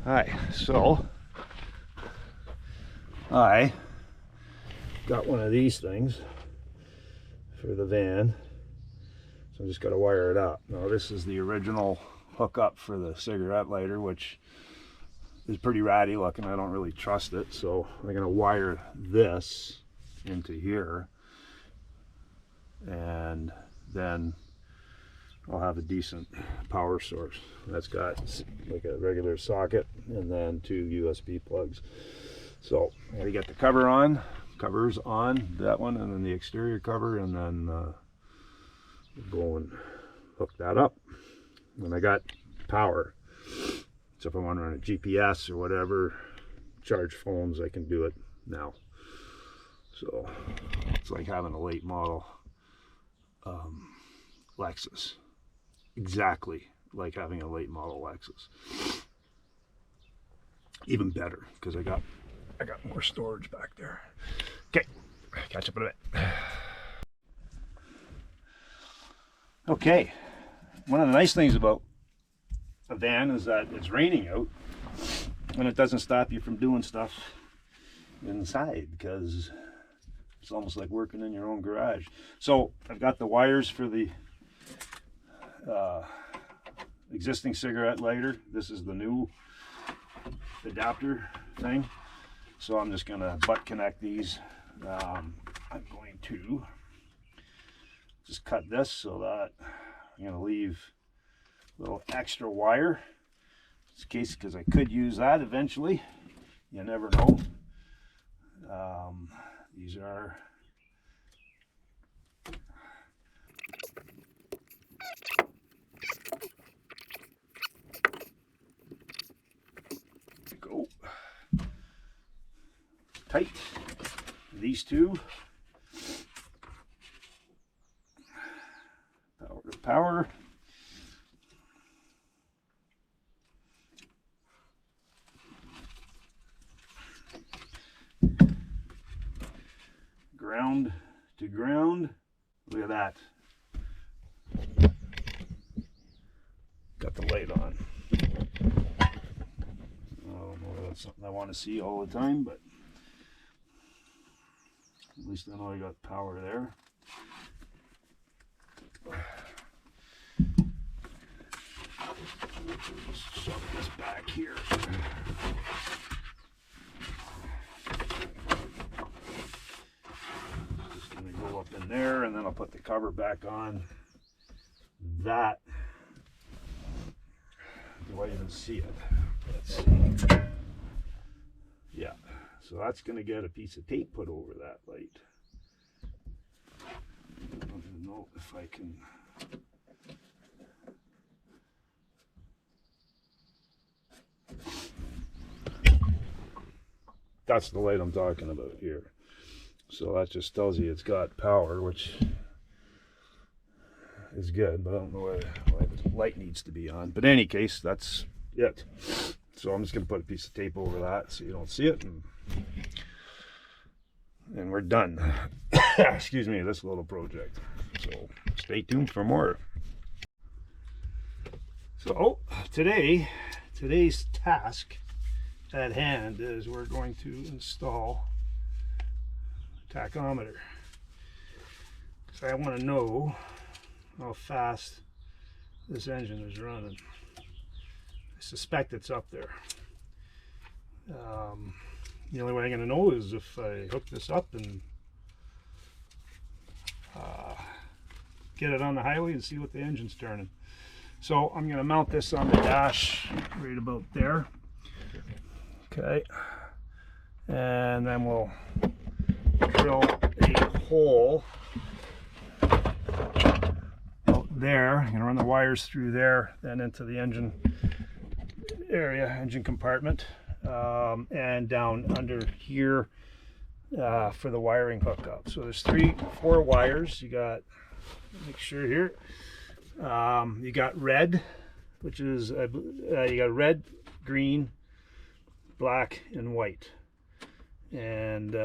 Hi, so I got one of these things for the van, so I just got to wire it up. Now this is the original hookup for the cigarette lighter, which is pretty ratty looking. I don't really trust it, so I'm going to wire this into here, and then I'll have a decent power source. That's got like a regular socket and then 2 USB plugs. So I gotta get the covers on that one, and then the exterior cover, and then go and hook that up. And I got power, so if I want to run a GPS or whatever, charge phones, I can do it now. So it's like having a late model Lexus. Exactly like having a late model Lexus. Even better, because I got more storage back there. Okay, catch up in a bit. Okay, one of the nice things about a van is that it's raining out, and it doesn't stop you from doing stuff inside, because it's almost like working in your own garage. So I've got the wires for the existing cigarette lighter. This is the new adapter thing, so I'm just going to butt connect these. I'm going to just cut this so that I'm going to leave a little extra wire in case, because I could use that eventually. You never know. These are go tight. These two, power to power. Ground to ground. Look at that. Got the light on. I don't know if that's something I want to see all the time, but at least I know I got power there. Let's shove this back here. Just gonna go up in there, and then I'll put the cover back on. That, do I even see it? Let's see. Yeah, so that's gonna get a piece of tape put over that light. I don't even know if I can. That's the light I'm talking about here. So that just tells you it's got power, which is good, but I don't know why the light needs to be on. But in any case, that's it. So I'm just going to put a piece of tape over that so you don't see it, and we're done. Excuse me, this little project. So stay tuned for more. So today's task at hand is we're going to install a tachometer. So I want to know how fast this engine is running. I suspect it's up there. The only way I'm going to know is if I hook this up and get it on the highway and see what the engine's turning. So I'm going to mount this on the dash right about there. Okay, and then we'll drill a hole out there. I'm going to run the wires through there, then into the engine area, engine compartment, and down under here for the wiring hookup. So there's 4 wires. You got, make sure here, you got red, which is you got red, green, black, and white. And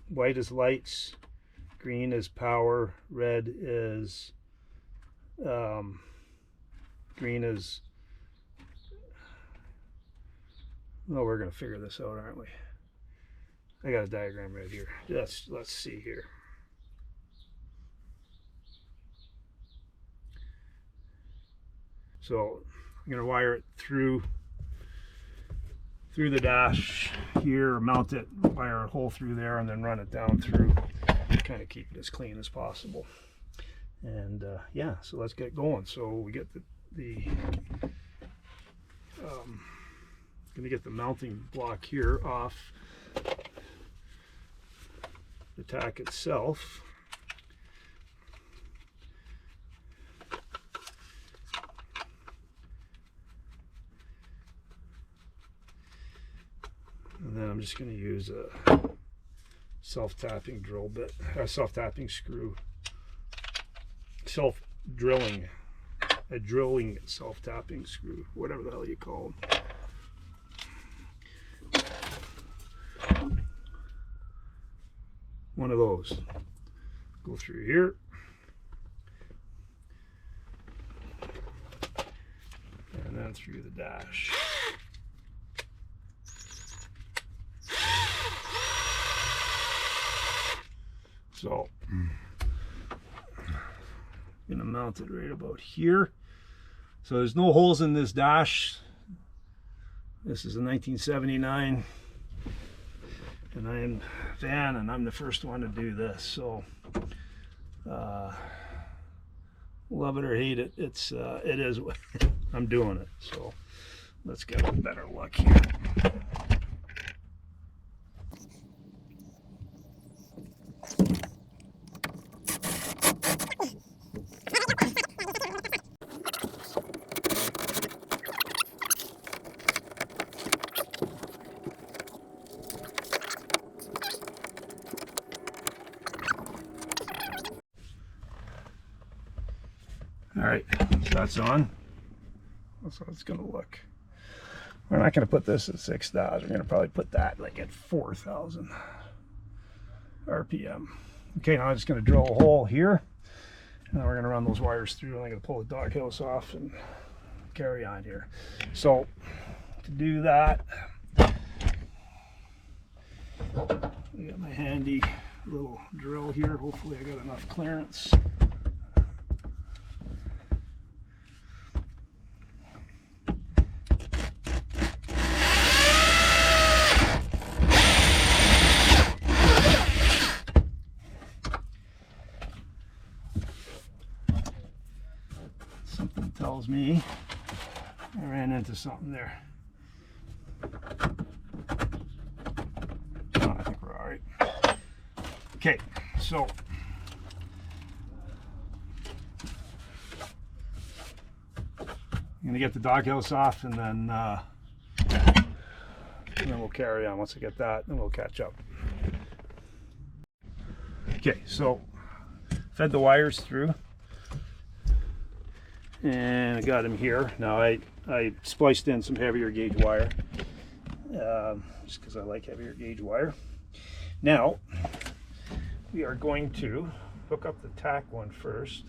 white is lights, green is power, red is green is Well, we're going to figure this out, aren't we? I got a diagram right here. Let's see here. So I'm going to wire it through the dash here, mount it, wire a hole through there, and then run it down through. Kind of keep it as clean as possible. And yeah, so let's get going. So we get going to get the mounting block here off the Tach itself. And then I'm just going to use a self-tapping drill bit, a self-tapping screw, a drilling self-tapping screw, whatever the hell you call them. One of those. Go through here. And then through the dash. So I'm going to mount it right about here. So there's no holes in this dash. This is a 1979 and I am van, and I'm the first one to do this. So love it or hate it, it is I'm doing it. So let's get a better look here. All right, so that's on. That's how it's going to look. We're not going to put this at 6,000. We're going to probably put that like at 4,000 RPM. Okay, now I'm just going to drill a hole here, and then we're going to run those wires through, and I'm going to pull the doghouse off and carry on here. So to do that, I got my handy little drill here. Hopefully I got enough clearance. Something tells me I ran into something there. Oh, I think we're all right. Okay, so I'm gonna get the doghouse off, and then we'll carry on. Once I get that, then we'll catch up. Okay, so fed the wires through, and I got them here. Now I spliced in some heavier gauge wire, just because I like heavier gauge wire. Now we are going to hook up the Tach one first,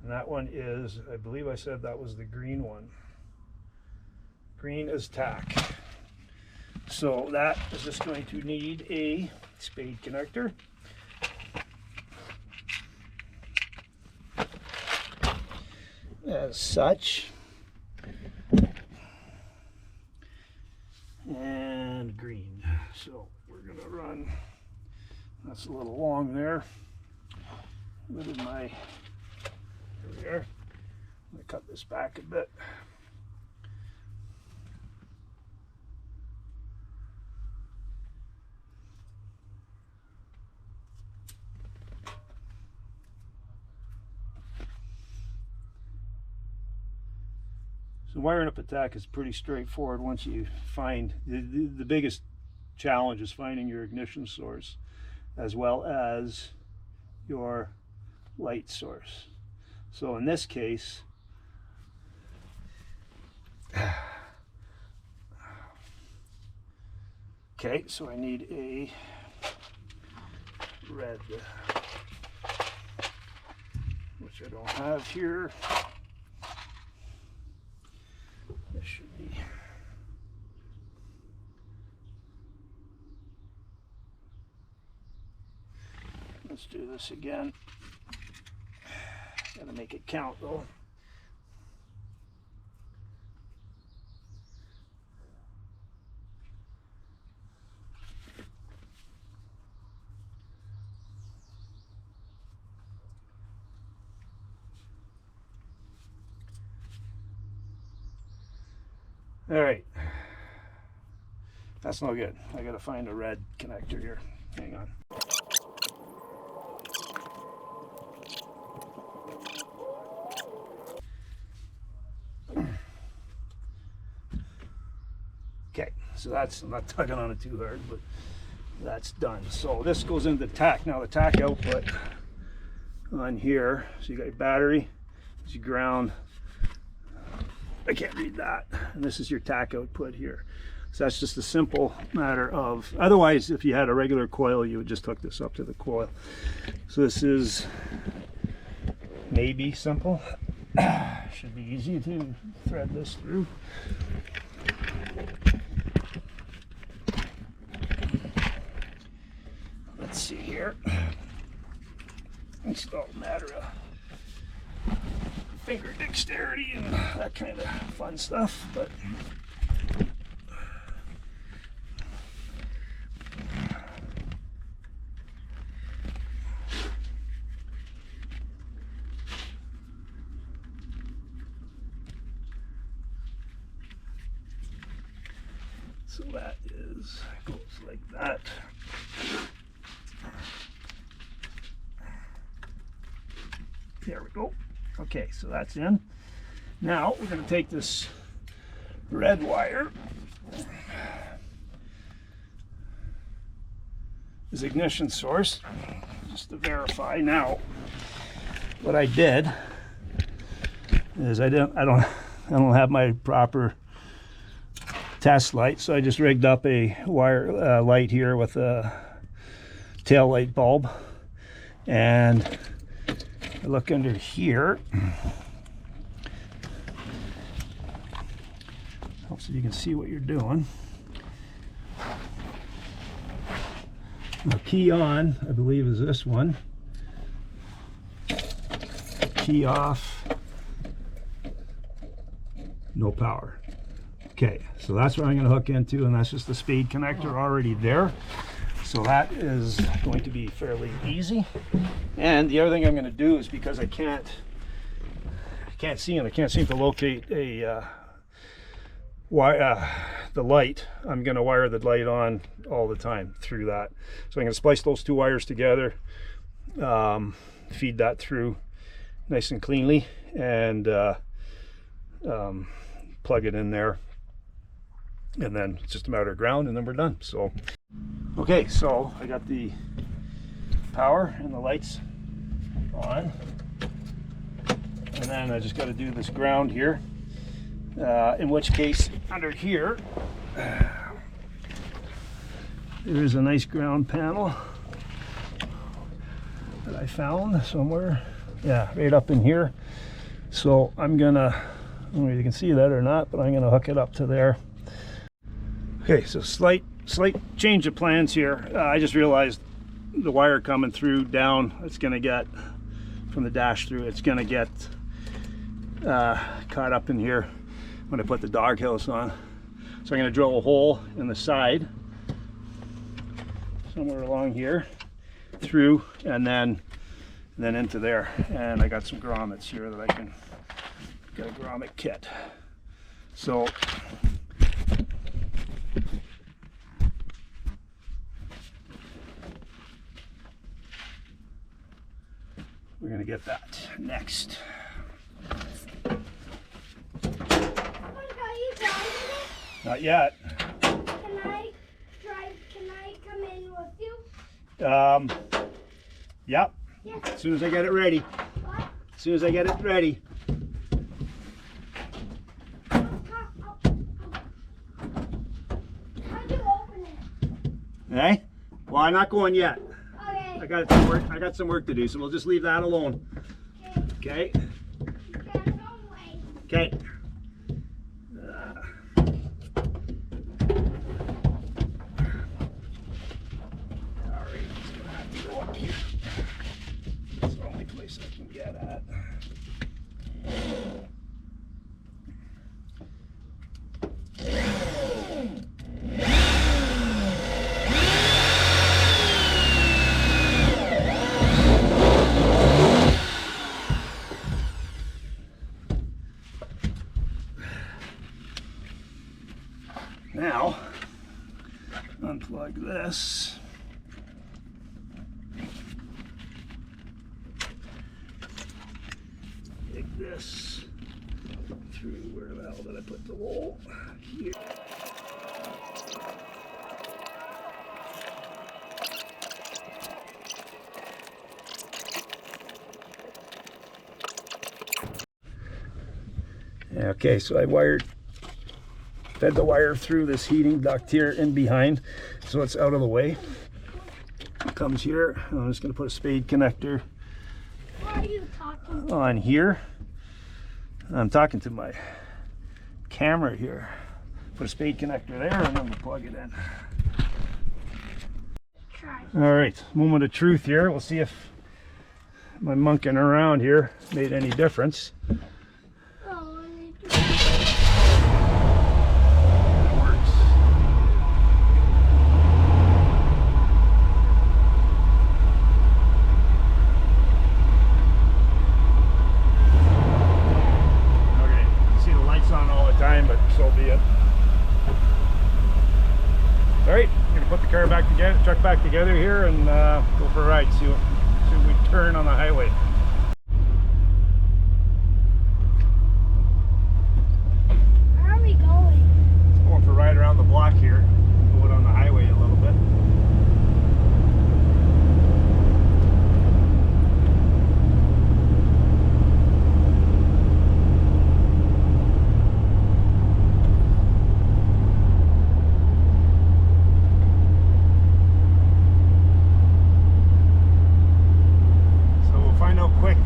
and that one is, I believe I said that was the green one. Green is Tach. So that is just going to need a spade connector. As such, and green. So we're going to run, that's a little long there. Look at my, here we are. I'm going to cut this back a bit. So wiring up a Tach is pretty straightforward once you find, the biggest challenge is finding your ignition source as well as your light source. So in this case, okay, so I need a red, which I don't have here. This should be Let's do this again. Gotta make it count though. All right, that's no good. I gotta find a red connector here. Hang on. Okay, so that's, I'm not tugging on it too hard, but that's done. So this goes into Tach. Now the Tach output on here, so you got your battery, this is your ground. I can't read that. And this is your Tach output here. So that's just a simple matter of, otherwise if you had a regular coil, you would just hook this up to the coil. So this is maybe simple. Should be easy to thread this through. Let's see here. It's all a matter of finger dexterity and that kind of fun stuff, but so that goes like that. There we go. Okay, so that's in. Now we're going to take this red wire, this ignition source, just to verify. Now, what I did is I don't have my proper test light, so I just rigged up a wire light here with a tail light bulb, and I look under here. Helps if you can see what you're doing. The key on, I believe, is this one. Key off. No power. Okay, so that's what I'm going to hook into, and that's just the speed connector already there. So that is going to be fairly easy. And the other thing I'm going to do is, because I can't see and I can't seem to locate a the light, I'm going to wire the light on all the time through that. So I'm going to splice those two wires together, feed that through nice and cleanly, and plug it in there. And then it's just a matter of ground, and then we're done. So, okay, so I got the power and the lights on, and then I just got to do this ground here, in which case under here there is a nice ground panel that I found somewhere, yeah, right up in here. So I'm gonna, I don't know if you can see that or not, but I'm gonna hook it up to there. Okay, so slight change of plans here. I just realized the wire coming through down, it's going to get, from the dash through, it's going to get caught up in here when I put the doghouse on. So I'm going to drill a hole in the side, somewhere along here, through, and then into there. And I got some grommets here that I can, got a grommet kit. So we're going to get that next. Not yet. Can I come in with you? Yep. Yes. As soon as I get it ready. What? As soon as I get it ready. How do you open it? Hey? Well, I'm not going yet. Okay. I got some work to do, so we'll just leave that alone. Okay? Okay. Alright, it's gonna have to go up here. best I can get at. Now, unplug this. Take this through, where the hell did I put the hole? Here. Okay, so I fed the wire through this heating duct here in behind, so it's out of the way. It comes here. I'm just going to put a spade connector What are you talking? on here. I'm talking to my camera here. Put a spade connector there, and then we'll plug it in. Try. All right, moment of truth here. We'll see if my monkeying around here made any difference. Oh, I need to. It works. Okay, you see the lights on all the time, but so be it. All right, I'm gonna put the car back together, truck back together here, and go for a ride. See what we turn on the highway. Where are we going? Going for a ride around the block here. Go it on the highway a little bit. So we'll find out quick.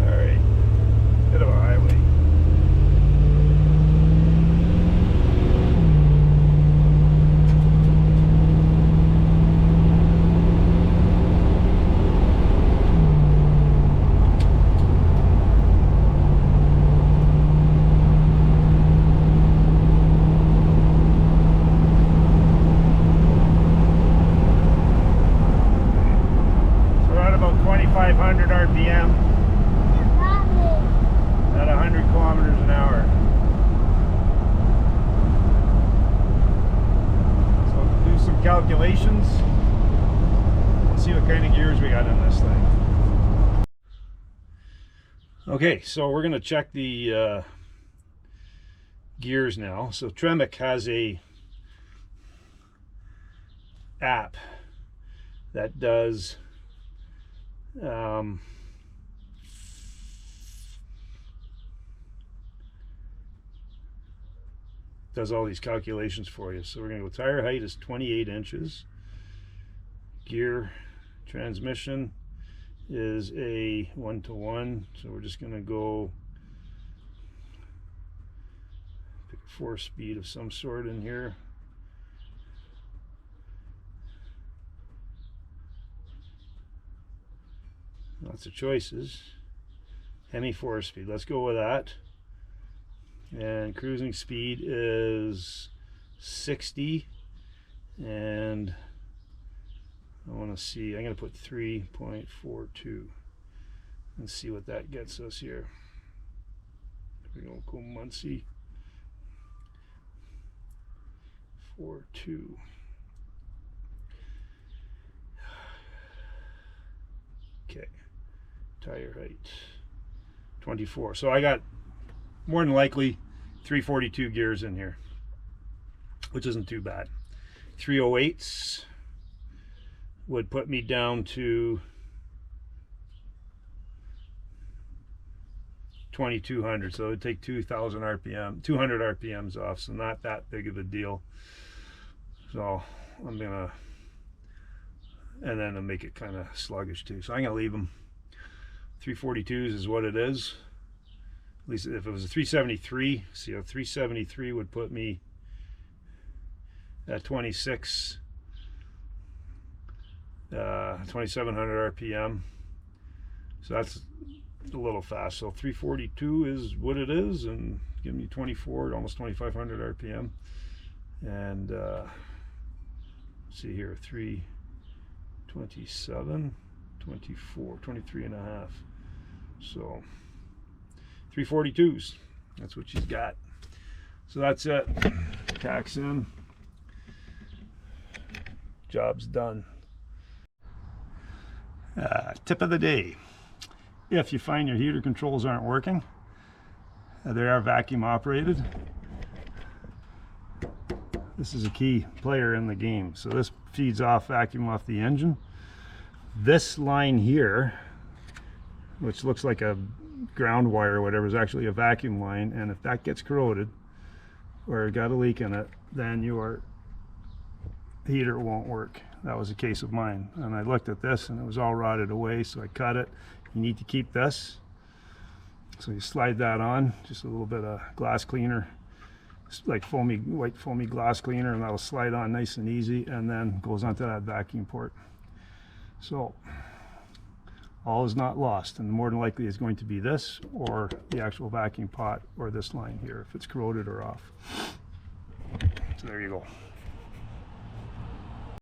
Alright, bit of a highway. So we're at about 2,500 RPM at 100 kilometers an hour. So do some calculations and see what kind of gears we got in this thing. Okay, so we're going to check the gears now. So Tremec has a app that does all these calculations for you. So we're going to go tire height is 28 inches. Gear transmission is a 1-to-1. So we're just going to go pick a 4-speed of some sort in here. Lots of choices. Hemi 4-speed. Let's go with that. And cruising speed is 60, and I want to see, I'm going to put 3.42 and see what that gets us here. We're going to go Muncie 42. Okay, tire height 24. So I got more than likely 342 gears in here, which isn't too bad. 308s would put me down to 2,200, so it would take 2,000 RPM, 200 RPMs off, so not that big of a deal. So I'm gonna, and then I'll make it kind of sluggish too. So I'm gonna leave them 342s is what it is. At least if it was a 373, see, a 373 would put me at 2700 RPM. So that's a little fast. So 342 is what it is, and give me 24, almost 2500 RPM. And let's see here, 327, 24, 23 and a half. So 342s, that's what she's got. So that's it. Tach's in. Job's done. Tip of the day. If you find your heater controls aren't working, they are vacuum operated. This is a key player in the game. So this feeds off vacuum off the engine. This line here, which looks like a ground wire or whatever, is actually a vacuum line, and if that gets corroded or got a leak in it, then your heater won't work. That was a case of mine, and I looked at this and it was all rotted away, so I cut it. You need to keep this, so you slide that on, just a little bit of glass cleaner, like foamy, white foamy glass cleaner, and that'll slide on nice and easy, and then goes onto that vacuum port. So all is not lost, and more than likely is going to be this or the actual vacuum pot or this line here if it's corroded or off. So there you go.